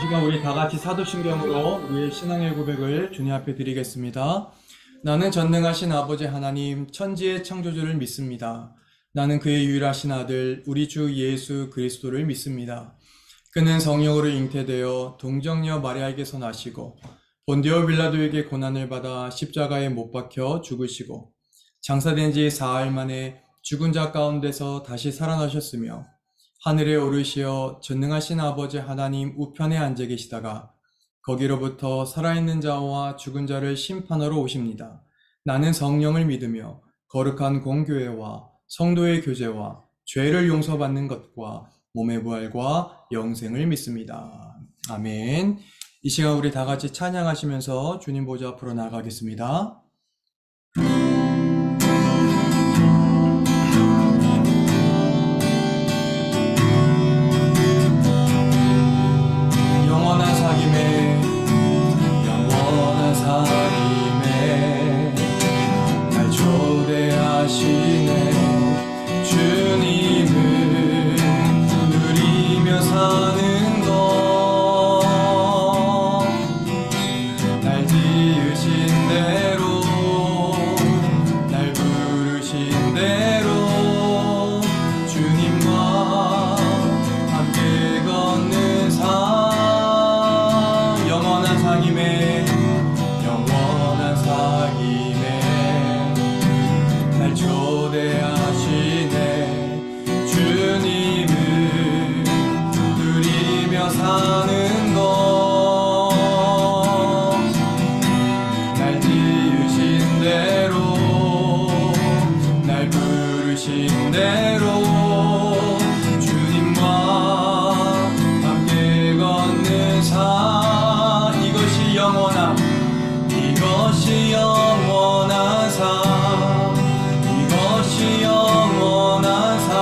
시간 우리 다 같이 사도신경으로 우리의 신앙의 고백을 주님 앞에 드리겠습니다. 나는 전능하신 아버지 하나님, 천지의 창조주를 믿습니다. 나는 그의 유일하신 아들, 우리 주 예수 그리스도를 믿습니다. 그는 성령으로 잉태되어 동정녀 마리아에게서 나시고 본디오 빌라도에게 고난을 받아 십자가에 못 박혀 죽으시고 장사된 지 사흘 만에 죽은 자 가운데서 다시 살아나셨으며 하늘에 오르시어 전능하신 아버지 하나님 우편에 앉아 계시다가 거기로부터 살아있는 자와 죽은 자를 심판하러 오십니다. 나는 성령을 믿으며 거룩한 공교회와 성도의 교제와 죄를 용서받는 것과 몸의 부활과 영생을 믿습니다. 아멘. 이 시간 우리 다 같이 찬양하시면서 주님 보좌 앞으로 나가겠습니다. 영원한 사귐에 날 초대하시네. 주님을 누리며 사는 것, 날 지으신 대로, 날 부르신 대로 주님과 함께 걷는 삶. 영원한 사귐에 날 초대하시네. 주님을 누리며 사는 것, 날 지으신 대로, 날 부르신 대로 주님과 함께 걷는 삶. 이것이 영원한 삶, 이것이 영원한 삶.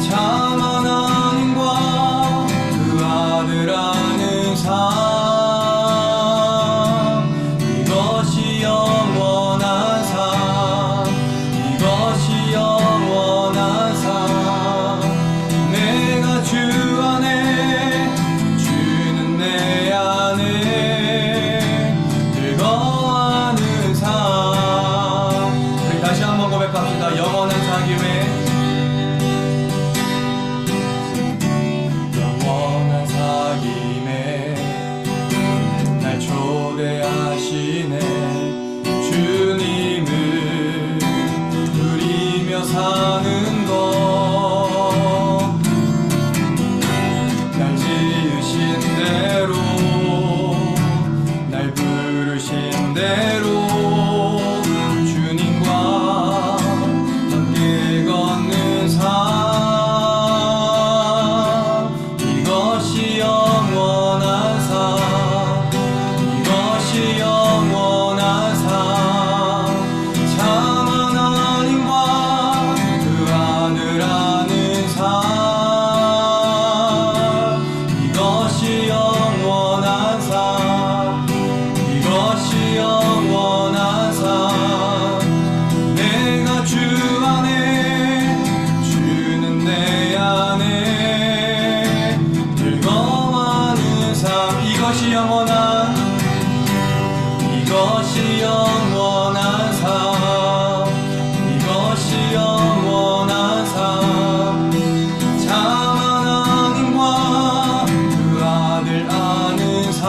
참 하나님과 그 아들 아는 삶, 이것이 영원한 삶, 이것이 영원한 삶. 내가 주 안에, 주는 내 안에 즐거워하는 삶. 우리 다시 한번 고백합시다. 영원한 사귐에, 영원한 사귐에 날 초대하시네. 주님을 누리며 사는 것, 날 지으신 대로, 날 부르신 대로 주님과 함께 걷는 삶. 이것이 영원한 삶, 이것이 영원한 삶. 참 하나님과 그 아들 아는 삶, 이것이 영원한 삶, 이것이 영원한 삶. 내가 주 안에, 주는 내 안에 즐거워하는 삶. 이것이 영원한, 이것이 영원한 삶, 이것이 영원한 삶. 참 하나님과 그 아들 아는 삶,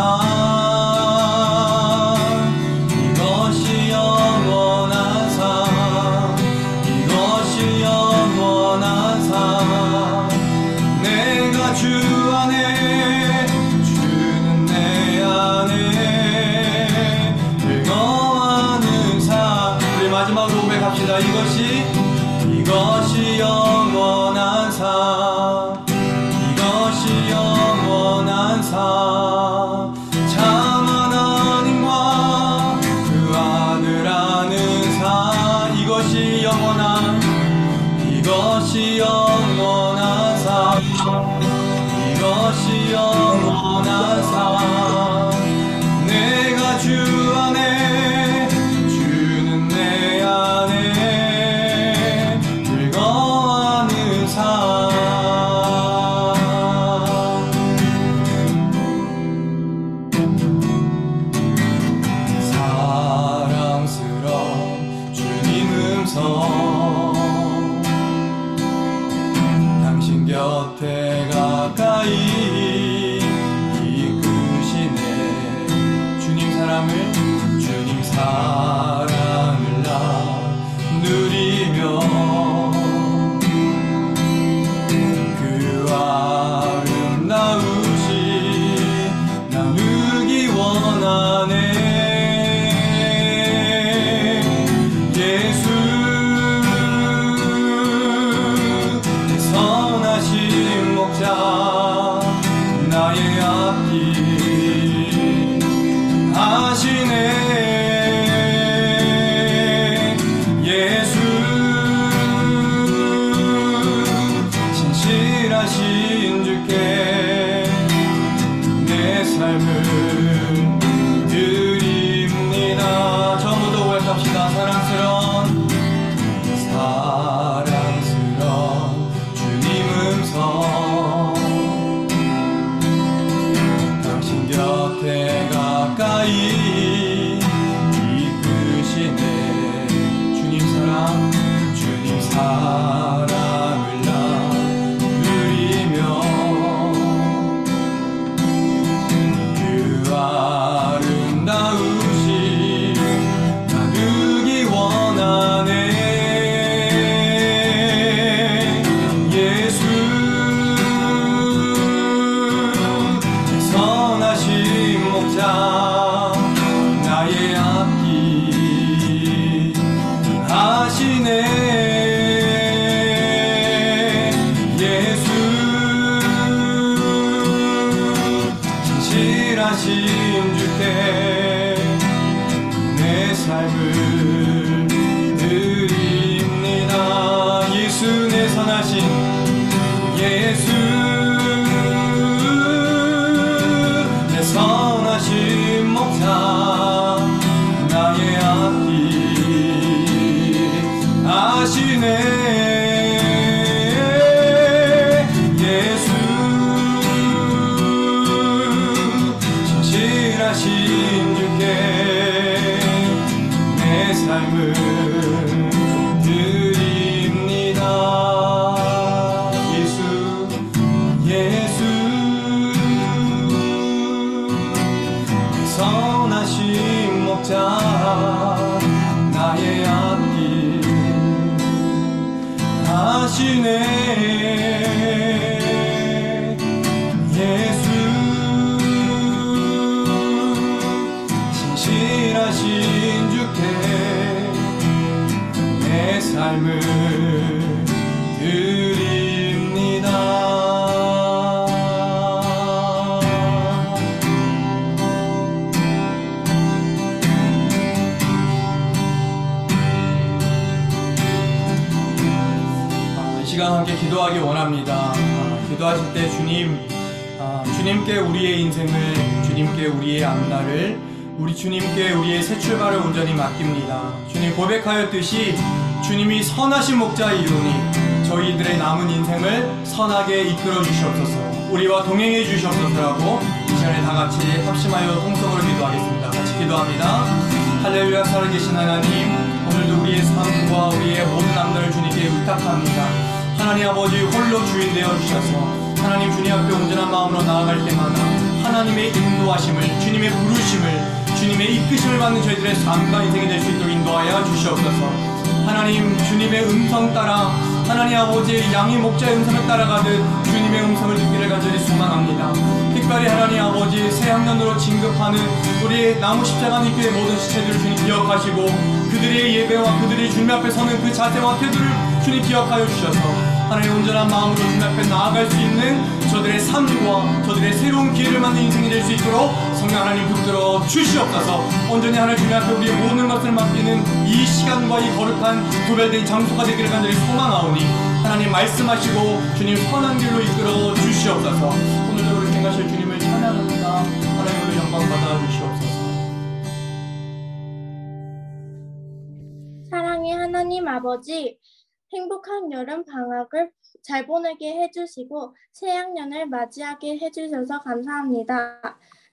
이것이 영원한 삶, 이것이 영원한 삶. 내가 주 안에, 주는 내 안에 즐거워하는 삶. 우리 마지막으로 고백합시다. 이것이 영원한 삶, 이것이 영원한 삶. 참 하나님과 그 아들 아는 삶, 이것이 영원한, 이것이 영원한 삶, 이것이 영원한 삶. 내가 주 안에, 주는 내 안에 즐거워하는 삶. 나의 앞길 하시네. 예수 진실하신 주께 내 삶을 드립니다. 처음부터 고백합시다. 사랑스러운 주님 음성, 당신 곁에 가까이 이끄시네. 주님 사랑을 나누리며 그 아름다우신 나누기 원하네. 예수 선하신 목자 나의 앞길 하시네. 예수 진실하신 주께 내 삶을 드립니다. 예수 내 선하신 예수 내 선하신 목자 나의 앞길 하시네. 예수 진실하신 주께 내 삶을 드립니다. 예수 선하신 목자 나의 앞길 하시네. 예수 진실하신 주께 내 삶을 드립니다. 이 시간 함께 기도하기 원합니다. 기도하실 때 주님께 우리의 인생을, 주님께 우리의 앞날을, 우리 주님께 우리의 새 출발을 온전히 맡깁니다. 주님 고백하였듯이 주님이 선하신 목자이오니 저희들의 남은 인생을 선하게 이끌어 주시옵소서. 우리와 동행해 주시옵소서라고 이 시간에 다 같이 합심하여 통성으로 기도하겠습니다. 같이 기도합니다. 할렐루야. 살아계신 하나님, 오늘도 우리의 삶과 우리의 모든 앞날을 주님께 의탁합니다. 하나님 아버지 홀로 주인 되어 주셔서 하나님 주님 앞에 온전한 마음으로 나아갈 때마다 하나님의 인도하심을, 주님의 부르심을, 주님의 이끄심을 받는 저희들의 삶과 인생이 될 수 있도록 인도하여 주시옵소서. 하나님 주님의 음성 따라, 하나님 아버지의 양이 목자의 음성을 따라가듯 주님의 음성을 듣기를 간절히 소망합니다. 특별히 하나님 아버지 새학년으로 진급하는 우리 나무 십자가 님교의 모든 지체들을 주님 기억하시고 그들의 예배와 그들의 주님 앞에 서는 그 자세와 태도를 주님 기억하여 주셔서 하나님 온전한 마음으로 주님 앞에 나아갈 수 있는 저들의 삶과 저들의 새로운 기회를 맞는 인생이 될 수 있도록 성령 하나님 붙들어 주시옵소서. 온전히 하나님 주님 앞에 우리의 모든 것을 맡기는 이 시간과 이 거룩한 도별된 장소가 되기를 간절히 소망하오니 하나님 말씀하시고 주님 선한 길로 이끌어 주시옵소서. 오늘도 우리 생각하실 주님을 찬양합니다. 하나님으로 영광 받아 주시옵소서. 사랑의 하나님 아버지, 행복한 여름 방학을 잘 보내게 해주시고 새학년을 맞이하게 해주셔서 감사합니다.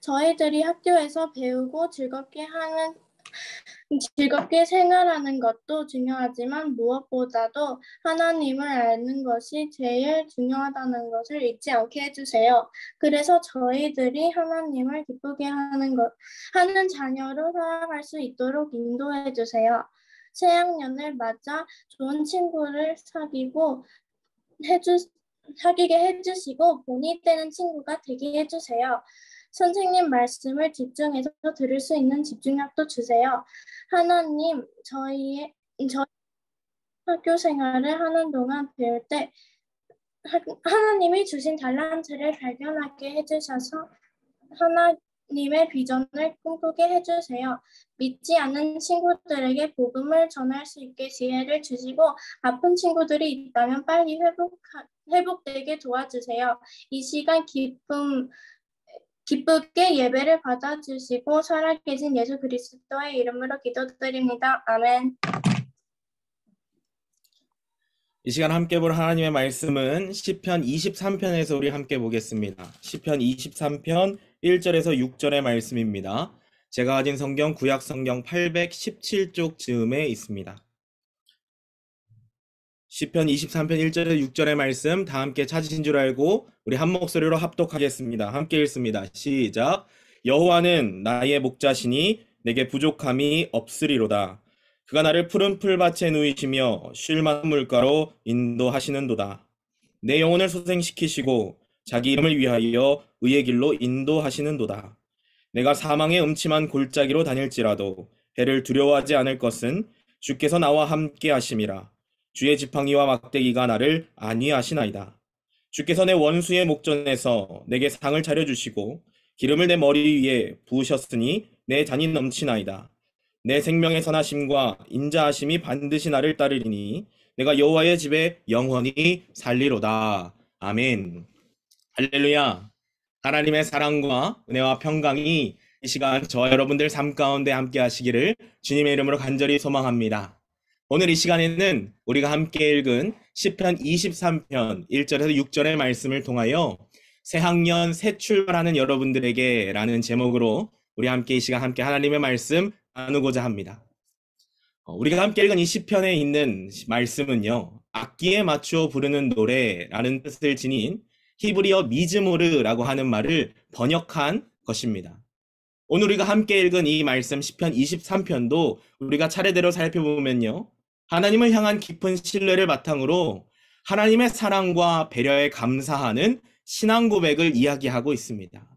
저희들이 학교에서 배우고 즐겁게 생활하는 것도 중요하지만 무엇보다도 하나님을 아는 것이 제일 중요하다는 것을 잊지 않게 해주세요. 그래서 저희들이 하나님을 기쁘게 하는 자녀로 살아갈 수 있도록 인도해 주세요. 새학년을 맞아 좋은 친구를 사귀게 해주시고 본이 되는 친구가 되게 해주세요. 선생님 말씀을 집중해서 들을 수 있는 집중력도 주세요. 하나님, 저희 학교 생활을 하는 동안 배울 때 하나님이 주신 달란트를 발견하게 해주셔서 하나님의 비전을 꿈꾸게 해주세요. 믿지 않는 친구들에게 복음을 전할 수 있게 지혜를 주시고 아픈 친구들이 있다면 빨리 회복되게 도와주세요. 이 시간 기쁘게 예배를 받아주시고 살아계신 예수 그리스도의 이름으로 기도드립니다. 아멘. 이 시간 함께 볼 하나님의 말씀은 시편 23편에서 우리 함께 보겠습니다. 시편 23편 1절에서 6절의 말씀입니다. 제가 가진 성경 구약 성경 817쪽 즈음에 있습니다. 시편 23편 1절에서 6절의 말씀 다 함께 찾으신 줄 알고 우리 한 목소리로 합독하겠습니다. 함께 읽습니다. 시작. 여호와는 나의 목자시니 내게 부족함이 없으리로다. 그가 나를 푸른 풀밭에 누이시며 쉴 만한 물가로 인도하시는도다. 내 영혼을 소생시키시고 자기 이름을 위하여 의의 길로 인도하시는도다. 내가 사망의 음침한 골짜기로 다닐지라도 해를 두려워하지 않을 것은 주께서 나와 함께 하심이라. 주의 지팡이와 막대기가 나를 안위하시나이다. 주께서 내 원수의 목전에서 내게 상을 차려주시고 기름을 내 머리 위에 부으셨으니 내 잔이 넘치나이다. 내 생명의 선하심과 인자하심이 반드시 나를 따르리니 내가 여호와의 집에 영원히 살리로다. 아멘. 할렐루야. 하나님의 사랑과 은혜와 평강이 이 시간 저와 여러분들 삶 가운데 함께 하시기를 주님의 이름으로 간절히 소망합니다. 오늘 이 시간에는 우리가 함께 읽은 시편 23편 1절에서 6절의 말씀을 통하여 새 학년 새 출발하는 여러분들에게 라는 제목으로 우리 함께 이 시간 함께 하나님의 말씀 나누고자 합니다. 우리가 함께 읽은 이 시편에 있는 말씀은요, 악기에 맞추어 부르는 노래라는 뜻을 지닌 히브리어 미즈모르라고 하는 말을 번역한 것입니다. 오늘 우리가 함께 읽은 이 말씀 시편 23편도 우리가 차례대로 살펴보면요, 하나님을 향한 깊은 신뢰를 바탕으로 하나님의 사랑과 배려에 감사하는 신앙 고백을 이야기하고 있습니다.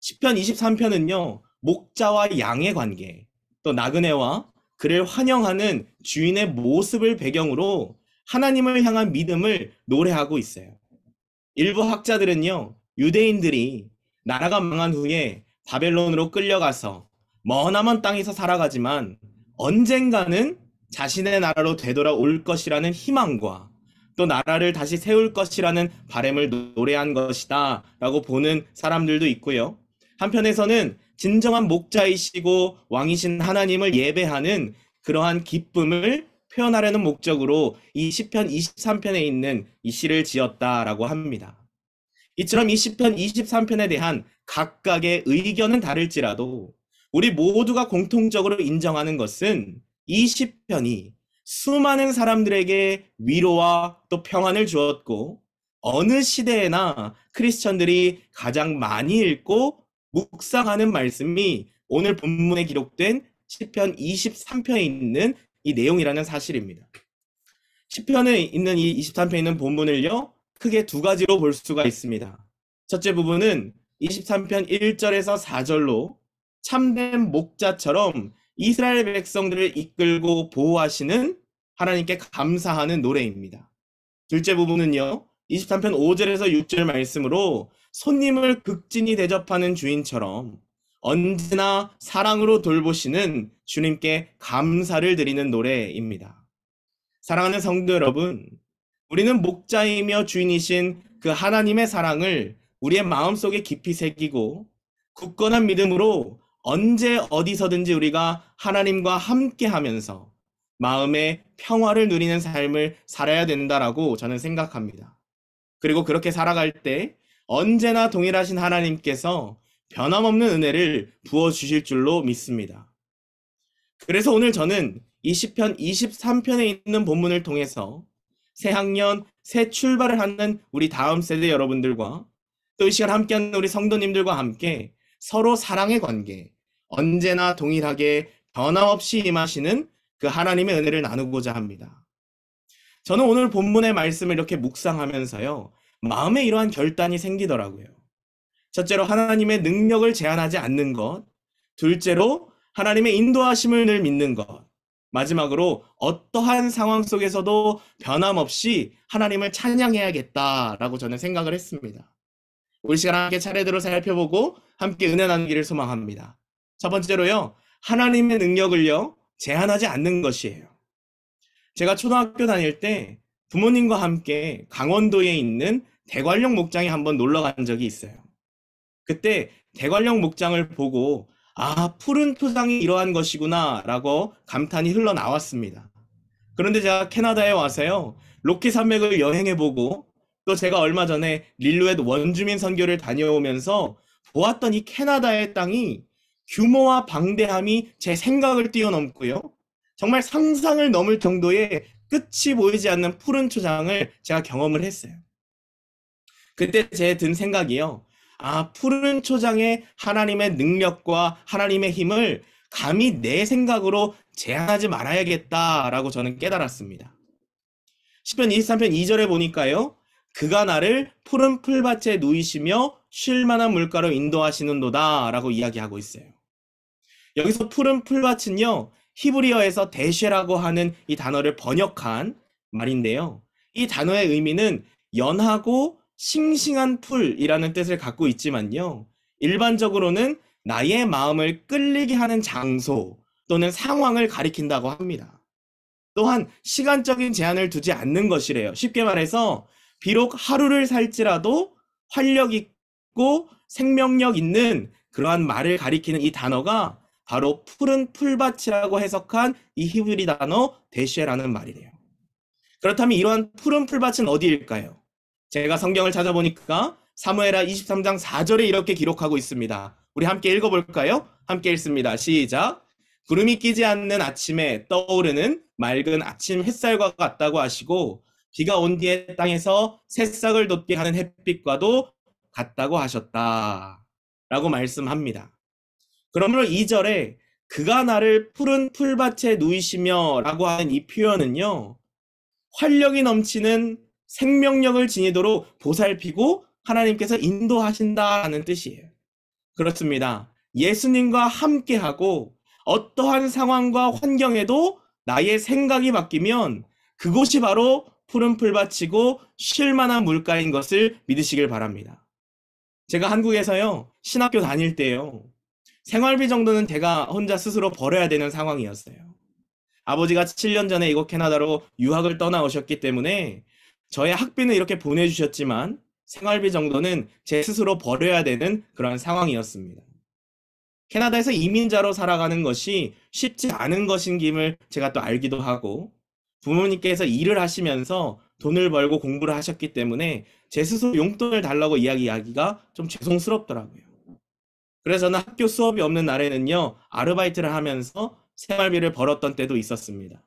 시편 23편은요, 목자와 양의 관계, 또 나그네와 그를 환영하는 주인의 모습을 배경으로 하나님을 향한 믿음을 노래하고 있어요. 일부 학자들은요, 유대인들이 나라가 망한 후에 바벨론으로 끌려가서 머나먼 땅에서 살아가지만 언젠가는 자신의 나라로 되돌아올 것이라는 희망과 또 나라를 다시 세울 것이라는 바람을 노래한 것이다 라고 보는 사람들도 있고요. 한편에서는 진정한 목자이시고 왕이신 하나님을 예배하는 그러한 기쁨을 표현하려는 목적으로 이 시편 23편에 있는 이 시를 지었다라고 합니다. 이처럼 이 시편 23편에 대한 각각의 의견은 다를지라도 우리 모두가 공통적으로 인정하는 것은 이 시편이 수많은 사람들에게 위로와 또 평안을 주었고 어느 시대에나 크리스천들이 가장 많이 읽고 묵상하는 말씀이 오늘 본문에 기록된 시편 23편에 있는 이 내용이라는 사실입니다. 시편에 있는 이 23편에 있는 본문을요, 크게 두 가지로 볼 수가 있습니다. 첫째 부분은 23편 1절에서 4절로 참된 목자처럼 이스라엘 백성들을 이끌고 보호하시는 하나님께 감사하는 노래입니다. 둘째 부분은요, 23편 5절에서 6절 말씀으로 손님을 극진히 대접하는 주인처럼 언제나 사랑으로 돌보시는 주님께 감사를 드리는 노래입니다. 사랑하는 성도 여러분, 우리는 목자이며 주인이신 그 하나님의 사랑을 우리의 마음속에 깊이 새기고 굳건한 믿음으로 언제 어디서든지 우리가 하나님과 함께 하면서 마음의 평화를 누리는 삶을 살아야 된다라고 저는 생각합니다. 그리고 그렇게 살아갈 때 언제나 동일하신 하나님께서 변함없는 은혜를 부어주실 줄로 믿습니다. 그래서 오늘 저는 이 시편 23편에 있는 본문을 통해서 새 학년, 새 출발을 하는 우리 다음 세대 여러분들과 또 이 시간 함께하는 우리 성도님들과 함께 서로 사랑의 관계, 언제나 동일하게 변함없이 임하시는 그 하나님의 은혜를 나누고자 합니다. 저는 오늘 본문의 말씀을 이렇게 묵상하면서요, 마음에 이러한 결단이 생기더라고요. 첫째로 하나님의 능력을 제한하지 않는 것, 둘째로 하나님의 인도하심을 늘 믿는 것, 마지막으로 어떠한 상황 속에서도 변함없이 하나님을 찬양해야겠다라고 저는 생각을 했습니다. 우리 시간 함께 차례대로 살펴보고 함께 은혜 나누기를 소망합니다. 첫 번째로요, 하나님의 능력을요, 제한하지 않는 것이에요. 제가 초등학교 다닐 때 부모님과 함께 강원도에 있는 대관령 목장에 한번 놀러 간 적이 있어요. 그때 대관령 목장을 보고 푸른 토장이 이러한 것이구나 라고 감탄이 흘러나왔습니다. 그런데 제가 캐나다에 와서요, 로키 산맥을 여행해보고 또 제가 얼마 전에 릴루엣 원주민 선교를 다녀오면서 보았던 이 캐나다의 땅이 규모와 방대함이 제 생각을 뛰어넘고요, 정말 상상을 넘을 정도의 끝이 보이지 않는 푸른 초장을 제가 경험을 했어요. 그때 제 든 생각이요, 푸른 초장에 하나님의 능력과 하나님의 힘을 감히 내 생각으로 제한하지 말아야겠다라고 저는 깨달았습니다. 시편 23편 2절에 보니까요, 그가 나를 푸른 풀밭에 누이시며 쉴 만한 물가로 인도하시는도다 라고 이야기하고 있어요. 여기서 푸른 풀밭은요, 히브리어에서 데쉐라고 하는 이 단어를 번역한 말인데요, 이 단어의 의미는 연하고 싱싱한 풀이라는 뜻을 갖고 있지만요, 일반적으로는 나의 마음을 끌리게 하는 장소 또는 상황을 가리킨다고 합니다. 또한 시간적인 제한을 두지 않는 것이래요. 쉽게 말해서 비록 하루를 살지라도 활력 있고 생명력 있는 그러한 말을 가리키는 이 단어가 바로 푸른 풀밭이라고 해석한 이 히브리 단어 데쉐라는 말이래요. 그렇다면 이러한 푸른 풀밭은 어디일까요? 제가 성경을 찾아보니까 사무엘하 23장 4절에 이렇게 기록하고 있습니다. 우리 함께 읽어볼까요? 함께 읽습니다. 시작. 구름이 끼지 않는 아침에 떠오르는 맑은 아침 햇살과 같다고 하시고 비가 온 뒤에 땅에서 새싹을 돋게 하는 햇빛과도 같다고 하셨다 라고 말씀합니다. 그러므로 2절에 그가 나를 푸른 풀밭에 누이시며 라고 하는 이 표현은요, 활력이 넘치는 생명력을 지니도록 보살피고 하나님께서 인도하신다는 뜻이에요. 그렇습니다. 예수님과 함께하고 어떠한 상황과 환경에도 나의 생각이 바뀌면 그곳이 바로 푸른 풀밭이고 쉴 만한 물가인 것을 믿으시길 바랍니다. 제가 한국에서요, 신학교 다닐 때요, 생활비 정도는 제가 혼자 스스로 벌어야 되는 상황이었어요. 아버지가 7년 전에 이곳 캐나다로 유학을 떠나오셨기 때문에 저의 학비는 이렇게 보내주셨지만 생활비 정도는 제 스스로 벌어야 되는 그런 상황이었습니다. 캐나다에서 이민자로 살아가는 것이 쉽지 않은 것인 김을 제가 또 알기도 하고, 부모님께서 일을 하시면서 돈을 벌고 공부를 하셨기 때문에 제 스스로 용돈을 달라고 이야기하기가 좀 죄송스럽더라고요. 그래서 저는 학교 수업이 없는 날에는요, 아르바이트를 하면서 생활비를 벌었던 때도 있었습니다.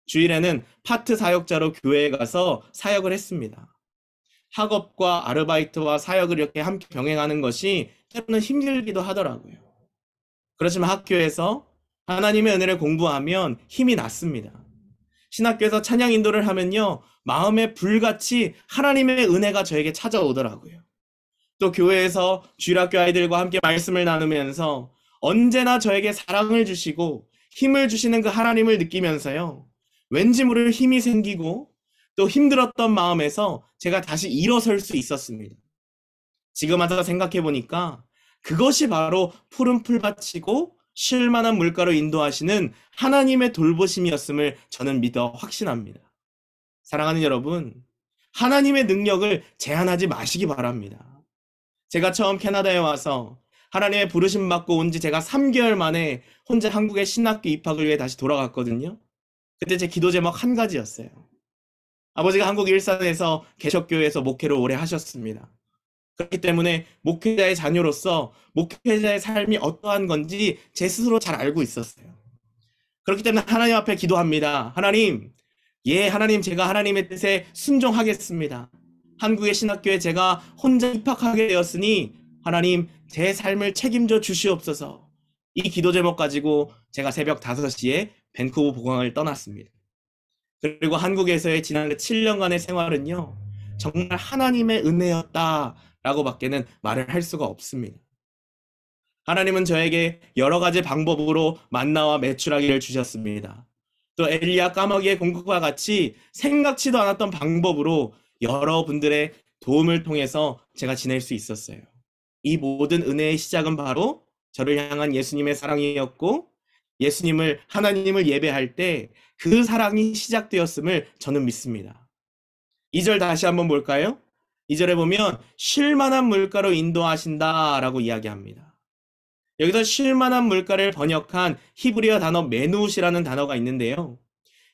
주일에는 파트 사역자로 교회에 가서 사역을 했습니다. 학업과 아르바이트와 사역을 이렇게 함께 병행하는 것이 때로는 힘들기도 하더라고요. 그렇지만 학교에서 하나님의 은혜를 공부하면 힘이 났습니다. 신학교에서 찬양 인도를 하면요, 마음에 불같이 하나님의 은혜가 저에게 찾아오더라고요. 또 교회에서 주일학교 아이들과 함께 말씀을 나누면서 언제나 저에게 사랑을 주시고 힘을 주시는 그 하나님을 느끼면서요, 왠지 모를 힘이 생기고 또 힘들었던 마음에서 제가 다시 일어설 수 있었습니다. 지금 와서 생각해 보니까 그것이 바로 푸른 풀밭이고 쉴 만한 물가로 인도하시는 하나님의 돌보심이었음을 저는 믿어 확신합니다. 사랑하는 여러분, 하나님의 능력을 제한하지 마시기 바랍니다. 제가 처음 캐나다에 와서 하나님의 부르심 받고 온 지 제가 3개월 만에 혼자 한국의 신학교 입학을 위해 다시 돌아갔거든요. 그때 제 기도 제목 한 가지였어요. 아버지가 한국 일산에서 개척교회에서 목회를 오래 하셨습니다. 그렇기 때문에 목회자의 자녀로서 목회자의 삶이 어떠한 건지 제 스스로 잘 알고 있었어요. 그렇기 때문에 하나님 앞에 기도합니다. 하나님, 하나님, 제가 하나님의 뜻에 순종하겠습니다. 한국의 신학교에 제가 혼자 입학하게 되었으니 하나님, 제 삶을 책임져 주시옵소서. 이 기도 제목 가지고 제가 새벽 5시에 밴쿠버 복강을 떠났습니다. 그리고 한국에서의 지난 7년간의 생활은요, 정말 하나님의 은혜였다라고 밖에는 말을 할 수가 없습니다. 하나님은 저에게 여러 가지 방법으로 만나와 메추라기를 주셨습니다. 또 엘리야 까마귀의 공격과 같이 생각지도 않았던 방법으로 여러분들의 도움을 통해서 제가 지낼 수 있었어요. 이 모든 은혜의 시작은 바로 저를 향한 예수님의 사랑이었고, 예수님을, 하나님을 예배할 때 그 사랑이 시작되었음을 저는 믿습니다. 2절 다시 한번 볼까요? 2절에 보면 쉴만한 물가로 인도하신다라고 이야기합니다. 여기서 쉴만한 물가를 번역한 히브리어 단어 메누시라는 단어가 있는데요.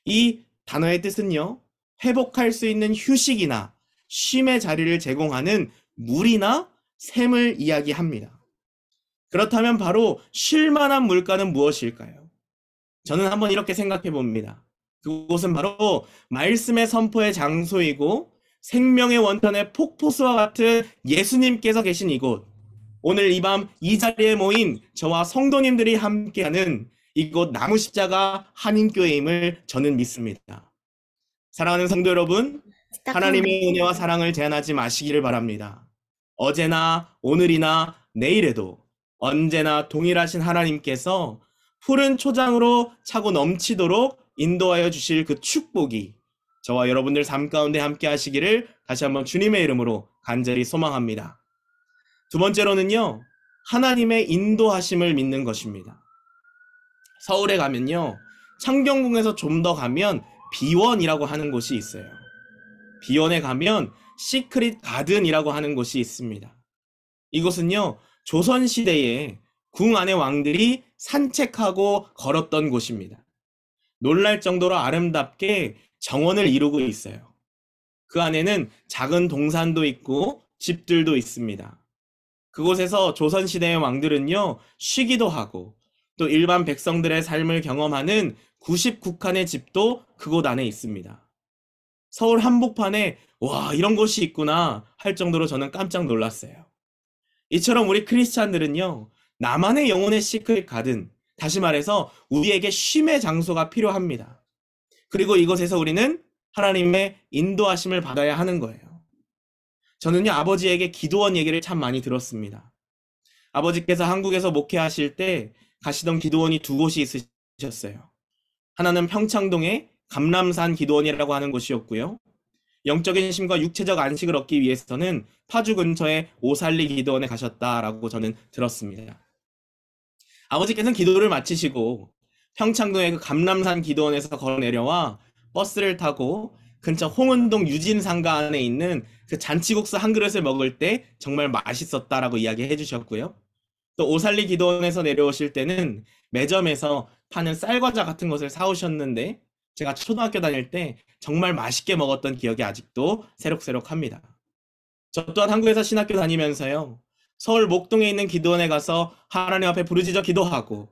이 단어의 뜻은요, 회복할 수 있는 휴식이나 쉼의 자리를 제공하는 물이나 샘을 이야기합니다. 그렇다면 바로 쉴만한 물가는 무엇일까요? 저는 한번 이렇게 생각해 봅니다. 그곳은 바로 말씀의 선포의 장소이고 생명의 원천의 폭포수와 같은 예수님께서 계신 이곳, 오늘 이 밤 이 자리에 모인 저와 성도님들이 함께하는 이곳 나무십자가 한인교회임을 저는 믿습니다. 사랑하는 성도 여러분, 하나님의 은혜와 사랑을 제한하지 마시기를 바랍니다. 어제나 오늘이나 내일에도 언제나 동일하신 하나님께서 푸른 초장으로 차고 넘치도록 인도하여 주실 그 축복이 저와 여러분들 삶 가운데 함께 하시기를 다시 한번 주님의 이름으로 간절히 소망합니다. 두 번째로는요, 하나님의 인도하심을 믿는 것입니다. 서울에 가면요, 창경궁에서 좀 더 가면 비원이라고 하는 곳이 있어요. 비원에 가면 시크릿 가든이라고 하는 곳이 있습니다. 이곳은요, 조선시대에 궁 안의 왕들이 산책하고 걸었던 곳입니다. 놀랄 정도로 아름답게 정원을 이루고 있어요. 그 안에는 작은 동산도 있고 집들도 있습니다. 그곳에서 조선시대의 왕들은요, 쉬기도 하고 또 일반 백성들의 삶을 경험하는 99칸의 집도 그곳 안에 있습니다. 서울 한복판에 와, 이런 곳이 있구나 할 정도로 저는 깜짝 놀랐어요. 이처럼 우리 크리스찬들은요, 나만의 영혼의 시크릿 가든, 다시 말해서 우리에게 쉼의 장소가 필요합니다. 그리고 이곳에서 우리는 하나님의 인도하심을 받아야 하는 거예요. 저는요, 아버지에게 기도원 얘기를 참 많이 들었습니다. 아버지께서 한국에서 목회하실 때 가시던 기도원이 두 곳이 있으셨어요. 하나는 평창동의 감람산 기도원이라고 하는 곳이었고요. 영적인 힘과 육체적 안식을 얻기 위해서는 파주 근처의 오살리 기도원에 가셨다라고 저는 들었습니다. 아버지께서는 기도를 마치시고 평창동의 그 감람산 기도원에서 걸어 내려와 버스를 타고 근처 홍은동 유진상가 안에 있는 그 잔치국수 한 그릇을 먹을 때 정말 맛있었다라고 이야기해 주셨고요. 또 오살리 기도원에서 내려오실 때는 매점에서 파는 쌀과자 같은 것을 사오셨는데 제가 초등학교 다닐 때 정말 맛있게 먹었던 기억이 아직도 새록새록합니다. 저 또한 한국에서 신학교 다니면서요, 서울 목동에 있는 기도원에 가서 하나님 앞에 부르짖어 기도하고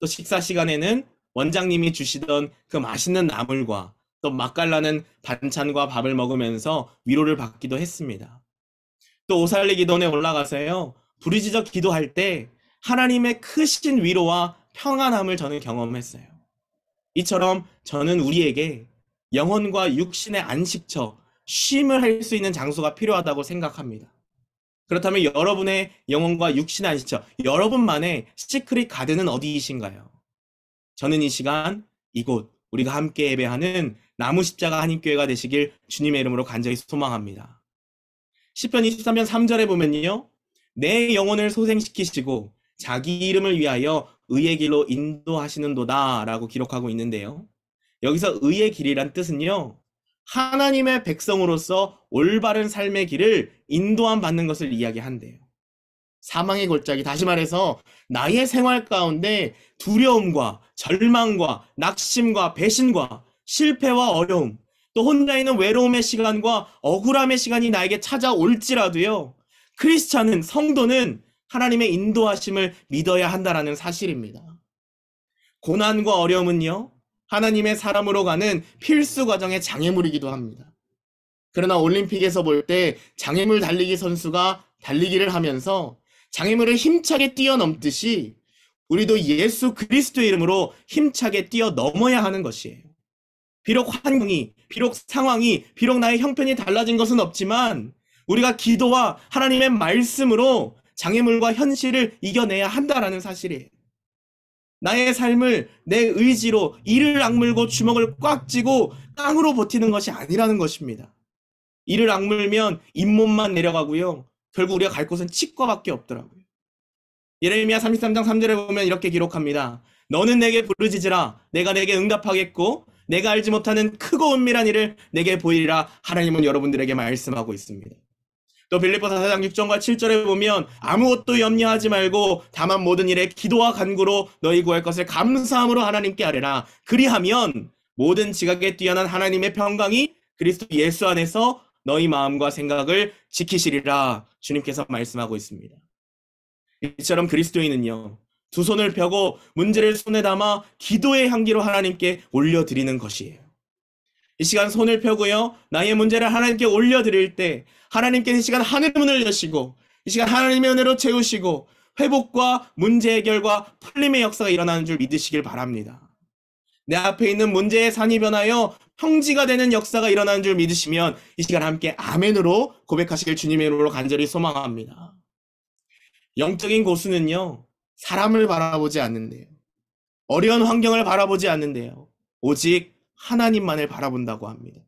또 식사 시간에는 원장님이 주시던 그 맛있는 나물과 또 맛깔나는 반찬과 밥을 먹으면서 위로를 받기도 했습니다. 또 오살리 기도원에 올라가서요, 부르짖어 기도할 때 하나님의 크신 위로와 평안함을 저는 경험했어요. 이처럼 저는 우리에게 영혼과 육신의 안식처, 쉼을 할 수 있는 장소가 필요하다고 생각합니다. 그렇다면 여러분의 영혼과 육신의 안식처, 여러분만의 시크릿 가든은 어디이신가요? 저는 이 시간, 이곳, 우리가 함께 예배하는 나무십자가 한인교회가 되시길 주님의 이름으로 간절히 소망합니다. 시편 23편 3절에 보면요, 내 영혼을 소생시키시고 자기 이름을 위하여 의의 길로 인도하시는도다 라고 기록하고 있는데요. 여기서 의의 길이란 뜻은요, 하나님의 백성으로서 올바른 삶의 길을 인도함 받는 것을 이야기한대요. 사망의 골짜기, 다시 말해서 나의 생활 가운데 두려움과 절망과 낙심과 배신과 실패와 어려움, 또 혼자 있는 외로움의 시간과 억울함의 시간이 나에게 찾아올지라도요, 크리스찬은, 성도는 하나님의 인도하심을 믿어야 한다라는 사실입니다. 고난과 어려움은요, 하나님의 사람으로 가는 필수 과정의 장애물이기도 합니다. 그러나 올림픽에서 볼 때 장애물 달리기 선수가 달리기를 하면서 장애물을 힘차게 뛰어넘듯이 우리도 예수 그리스도의 이름으로 힘차게 뛰어넘어야 하는 것이에요. 비록 환경이, 비록 상황이, 비록 나의 형편이 달라진 것은 없지만 우리가 기도와 하나님의 말씀으로 장애물과 현실을 이겨내야 한다라는 사실이에요. 나의 삶을 내 의지로 이를 악물고 주먹을 꽉 쥐고 땅으로 버티는 것이 아니라는 것입니다. 이를 악물면 잇몸만 내려가고요. 결국 우리가 갈 곳은 치과밖에 없더라고요. 예레미야 33장 3절에 보면 이렇게 기록합니다. 너는 내게 부르짖으라. 내가 내게 응답하겠고 내가 알지 못하는 크고 은밀한 일을 내게 보이리라. 하나님은 여러분들에게 말씀하고 있습니다. 또 빌립보서 4장 6절과 7절에 보면 아무것도 염려하지 말고 다만 모든 일에 기도와 간구로 너희 구할 것을 감사함으로 하나님께 아뢰라. 그리하면 모든 지각에 뛰어난 하나님의 평강이 그리스도 예수 안에서 너희 마음과 생각을 지키시리라. 주님께서 말씀하고 있습니다. 이처럼 그리스도인은요, 두 손을 펴고 문제를 손에 담아 기도의 향기로 하나님께 올려드리는 것이에요. 이 시간 손을 펴고요, 나의 문제를 하나님께 올려드릴 때 하나님께서 이 시간 하늘의 문을 여시고 이 시간 하나님의 은혜로 채우시고 회복과 문제 해결과 풀림의 역사가 일어나는 줄 믿으시길 바랍니다. 내 앞에 있는 문제의 산이 변하여 평지가 되는 역사가 일어나는 줄 믿으시면 이 시간 함께 아멘으로 고백하시길 주님의 이름으로 간절히 소망합니다. 영적인 고수는요, 사람을 바라보지 않는데요. 어려운 환경을 바라보지 않는데요. 오직 하나님만을 바라본다고 합니다.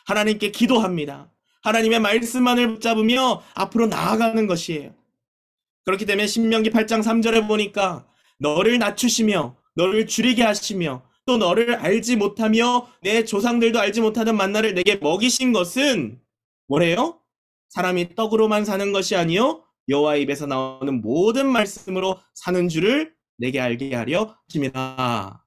하나님께 기도합니다. 하나님의 말씀만을 붙잡으며 앞으로 나아가는 것이에요. 그렇기 때문에 신명기 8장 3절에 보니까 너를 낮추시며 너를 줄이게 하시며 또 너를 알지 못하며 내 조상들도 알지 못하는 만나를 내게 먹이신 것은 뭐래요? 사람이 떡으로만 사는 것이 아니요 여호와의 입에서 나오는 모든 말씀으로 사는 줄을 내게 알게 하려 하십니다.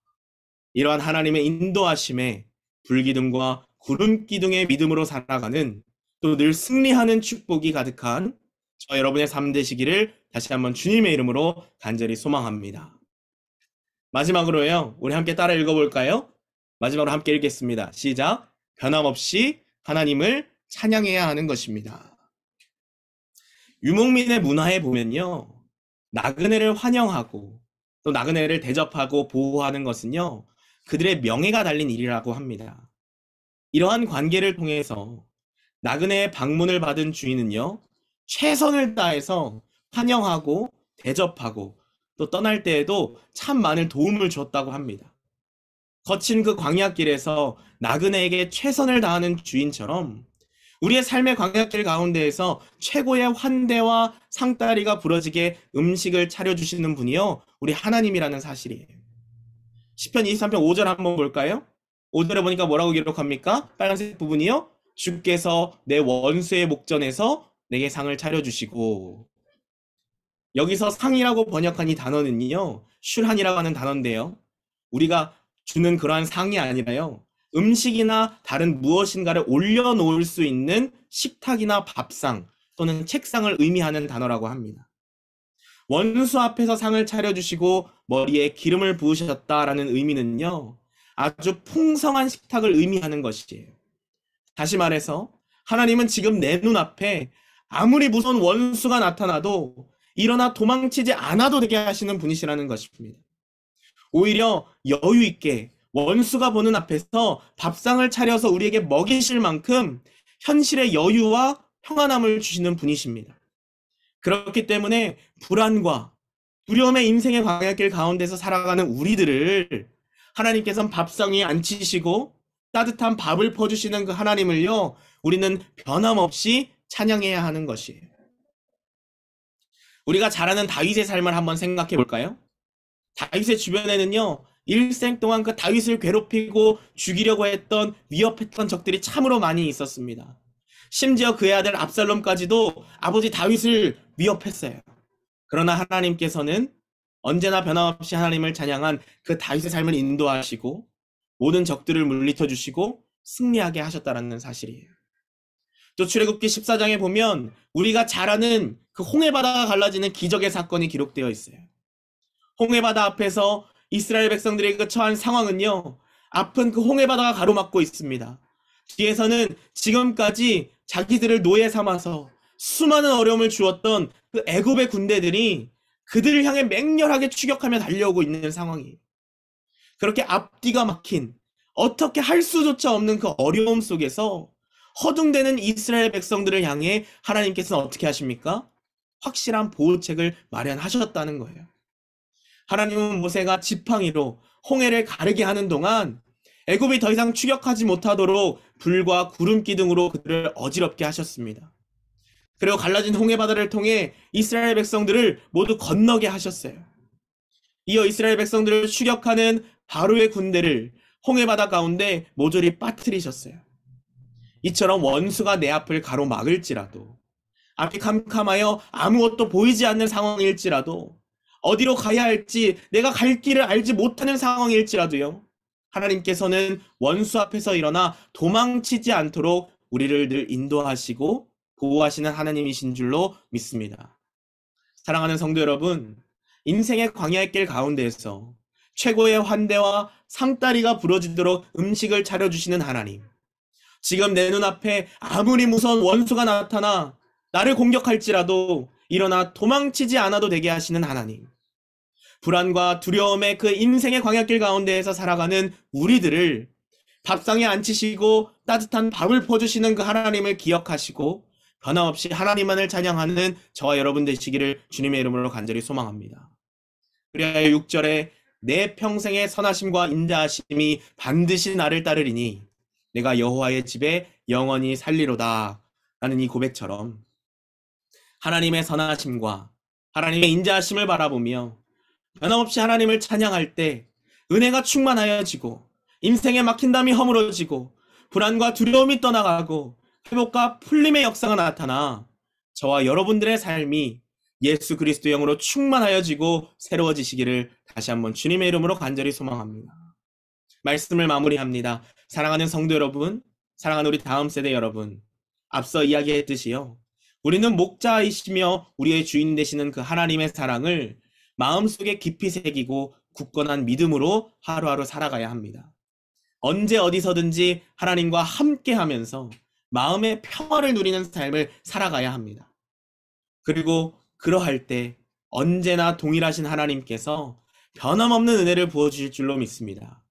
이러한 하나님의 인도하심에 불기둥과 구름기둥의 믿음으로 살아가는 또 늘 승리하는 축복이 가득한 저 여러분의 삶 되시기를 다시 한번 주님의 이름으로 간절히 소망합니다. 마지막으로요, 우리 함께 따라 읽어볼까요? 마지막으로 함께 읽겠습니다. 시작. 변함없이 하나님을 찬양해야 하는 것입니다. 유목민의 문화에 보면요, 나그네를 환영하고 또 나그네를 대접하고 보호하는 것은요, 그들의 명예가 달린 일이라고 합니다. 이러한 관계를 통해서 나그네의 방문을 받은 주인은요, 최선을 다해서 환영하고 대접하고 또 떠날 때에도 참 많은 도움을 줬다고 합니다. 거친 그 광야길에서 나그네에게 최선을 다하는 주인처럼 우리의 삶의 광야길 가운데에서 최고의 환대와 상다리가 부러지게 음식을 차려주시는 분이요, 우리 하나님이라는 사실이에요. 시편 23편 5절 한번 볼까요? 5절에 보니까 뭐라고 기록합니까? 빨간색 부분이요. 주께서 내 원수의 목전에서 내게 상을 차려주시고, 여기서 상이라고 번역한 이 단어는요, 슐한이라고 하는 단어인데요, 우리가 주는 그러한 상이 아니라요, 음식이나 다른 무엇인가를 올려놓을 수 있는 식탁이나 밥상 또는 책상을 의미하는 단어라고 합니다. 원수 앞에서 상을 차려주시고 머리에 기름을 부으셨다라는 의미는요, 아주 풍성한 식탁을 의미하는 것이에요. 다시 말해서 하나님은 지금 내 눈앞에 아무리 무서운 원수가 나타나도 일어나 도망치지 않아도 되게 하시는 분이시라는 것입니다. 오히려 여유 있게 원수가 보는 앞에서 밥상을 차려서 우리에게 먹이실 만큼 현실의 여유와 평안함을 주시는 분이십니다. 그렇기 때문에 불안과 두려움의 인생의 광야길 가운데서 살아가는 우리들을 하나님께서는 밥상 위에 앉히시고 따뜻한 밥을 퍼주시는 그 하나님을요, 우리는 변함없이 찬양해야 하는 것이에요. 우리가 잘 아는 다윗의 삶을 한번 생각해 볼까요? 다윗의 주변에는요, 일생 동안 그 다윗을 괴롭히고 죽이려고 했던, 위협했던 적들이 참으로 많이 있었습니다. 심지어 그의 아들 압살롬까지도 아버지 다윗을 위협했어요. 그러나 하나님께서는 언제나 변함없이 하나님을 찬양한 그 다윗의 삶을 인도하시고 모든 적들을 물리쳐 주시고 승리하게 하셨다는 사실이에요. 또 출애굽기 14장에 보면 우리가 잘 아는 그 홍해바다가 갈라지는 기적의 사건이 기록되어 있어요. 홍해바다 앞에서 이스라엘 백성들이 그 처한 상황은요, 앞은 그 홍해바다가 가로막고 있습니다. 뒤에서는 지금까지 자기들을 노예 삼아서 수많은 어려움을 주었던 그 애굽의 군대들이 그들을 향해 맹렬하게 추격하며 달려오고 있는 상황이에요. 그렇게 앞뒤가 막힌, 어떻게 할 수조차 없는 그 어려움 속에서 허둥대는 이스라엘 백성들을 향해 하나님께서는 어떻게 하십니까? 확실한 보호책을 마련하셨다는 거예요. 하나님은 모세가 지팡이로 홍해를 가르게 하는 동안 애굽이 더 이상 추격하지 못하도록 불과 구름 기둥으로 그들을 어지럽게 하셨습니다. 그리고 갈라진 홍해 바다를 통해 이스라엘 백성들을 모두 건너게 하셨어요. 이어 이스라엘 백성들을 추격하는 바로의 군대를 홍해 바다 가운데 모조리 빠뜨리셨어요. 이처럼 원수가 내 앞을 가로막을지라도, 앞이 캄캄하여 아무것도 보이지 않는 상황일지라도, 어디로 가야 할지 내가 갈 길을 알지 못하는 상황일지라도요, 하나님께서는 원수 앞에서 일어나 도망치지 않도록 우리를 늘 인도하시고 보호하시는 하나님이신 줄로 믿습니다. 사랑하는 성도 여러분, 인생의 광야의 길 가운데에서 최고의 환대와 상다리가 부러지도록 음식을 차려주시는 하나님, 지금 내 눈앞에 아무리 무서운 원수가 나타나 나를 공격할지라도 일어나 도망치지 않아도 되게 하시는 하나님, 불안과 두려움의 그 인생의 광야길 가운데에서 살아가는 우리들을 밥상에 앉히시고 따뜻한 밥을 퍼주시는 그 하나님을 기억하시고 변함없이 하나님만을 찬양하는 저와 여러분 되시기를 주님의 이름으로 간절히 소망합니다. 그리하여 6절에 내 평생의 선하심과 인자하심이 반드시 나를 따르리니 내가 여호와의 집에 영원히 살리로다 라는 이 고백처럼 하나님의 선하심과 하나님의 인자하심을 바라보며 변함없이 하나님을 찬양할 때 은혜가 충만하여지고 인생에 막힌 담이 허물어지고 불안과 두려움이 떠나가고 회복과 풀림의 역사가 나타나 저와 여러분들의 삶이 예수 그리스도의 영으로 충만하여지고 새로워지시기를 다시 한번 주님의 이름으로 간절히 소망합니다. 말씀을 마무리합니다. 사랑하는 성도 여러분, 사랑하는 우리 다음 세대 여러분, 앞서 이야기했듯이요, 우리는 목자이시며 우리의 주인 되시는 그 하나님의 사랑을 마음속에 깊이 새기고 굳건한 믿음으로 하루하루 살아가야 합니다. 언제 어디서든지 하나님과 함께하면서 마음의 평화를 누리는 삶을 살아가야 합니다. 그리고 그러할 때 언제나 동일하신 하나님께서 변함없는 은혜를 부어주실 줄로 믿습니다.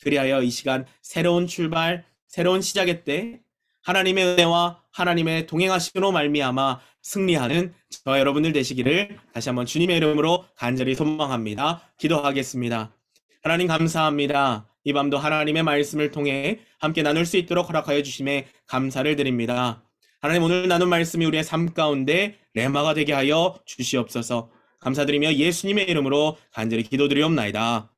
그리하여 이 시간 새로운 출발, 새로운 시작의 때 하나님의 은혜와 하나님의 동행하심으로 말미암아 승리하는 저와 여러분들 되시기를 다시 한번 주님의 이름으로 간절히 소망합니다. 기도하겠습니다. 하나님 감사합니다. 이 밤도 하나님의 말씀을 통해 함께 나눌 수 있도록 허락하여 주심에 감사를 드립니다. 하나님, 오늘 나눈 말씀이 우리의 삶 가운데 레마가 되게 하여 주시옵소서. 감사드리며 예수님의 이름으로 간절히 기도드리옵나이다.